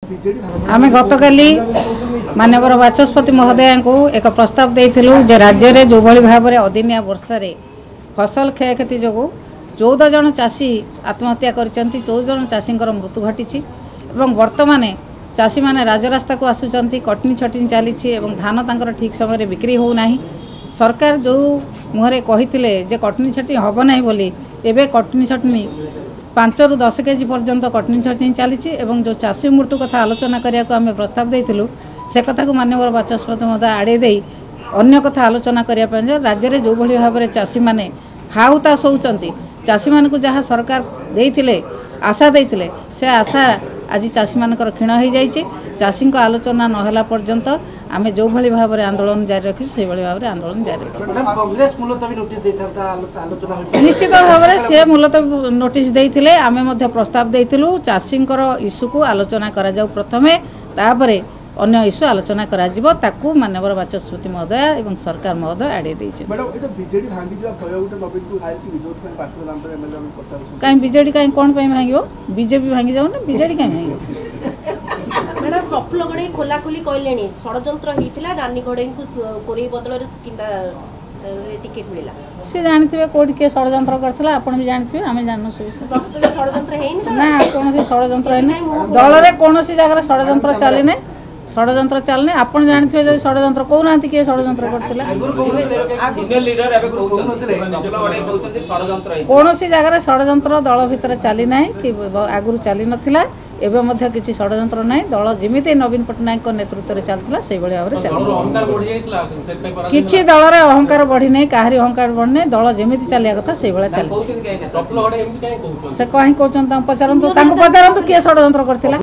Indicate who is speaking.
Speaker 1: आम गतकाली माननीय बाचस्पति महोदय को एक प्रस्ताव देइथिलु जे राज्य में जो भाई भाव में अदिनिया वर्षा फसल क्षयक्षति जो 14 जन चाषी आत्महत्या करछंती 14 जन चाषी मृत्यु घटी वर्तमान चाषी मैंने राजरास्ता को आसुंच कटनी छटनी चली धान तांकर ठीक समय बिक्री होना सरकार जो मुहरे कही जे कटनी छटनी हम ना बोली एवं कटनी छटनी 5 ରୁ 10 केजी पर्यंत कटनी छटनी चली जो चाषी मृत्यु कथा आलोचना करने आम प्रस्ताव देइथिलु से कथा को माननीय बाचस्पति महोदय आड़े दे अन्य कथा आलोचना करने राज्य में जो भाव में चाषी मैंने हाउतास होउचंती चाषी मान को जहाँ सरकार देइथिले आशा देइथिले से आशा आज चाषी मानकर क्षीण हो जाइए चाषी आलोचना नहला पर्यंत आम जो भाई भाव में आंदोलन जारी रखी से भाव में आंदोलन जारी निश्चित भाव में सी मुलतवी नोटिस देते आम प्रस्ताव देइथिलु चाषी इश्यू को आलोचना करा जाऊ प्रथमे तापरे अन्य इश्यू आलोचना करा जिवो ताकू माननीय बाचस्पति महोदय एवं सरकार महोदय आड़े कहीं बीजेडी कहीं कौन भांग बीजेपी भांगी जाऊ ना बीजेडी कहीं भांग
Speaker 2: मैडम प्रफुल्ल गड़े खोला खोली कहले षड्यंत्र होता नानी घड़े कोरे बदल टिकेट मिला
Speaker 1: सी जानते कौट किए षड्यंत्र करता आप भी जानते आम जानू
Speaker 2: षड्यंत्र
Speaker 1: ना कौन षड्यंत्र दल में कौन जगह षड्यंत्र चली षड्यंत्र चलने आप जानते जो षड्यंत्र कहना किए षड्यंत्र कौन जगह षड्यंत्र दल भितर चली ना कि आगुरी चली नाला एवं किसी षड्यंत्र ना दल जमी नवीन पट्टनायक नेतृत्व में चलता से भाव में चल किसी दल में अहंकार बढ़ी नहीं कहारी अहंकार बढ़ने दल जमी चलिया कथा से चलती से कहीं कहते पचारतु किए षड्यंत्र करथिला।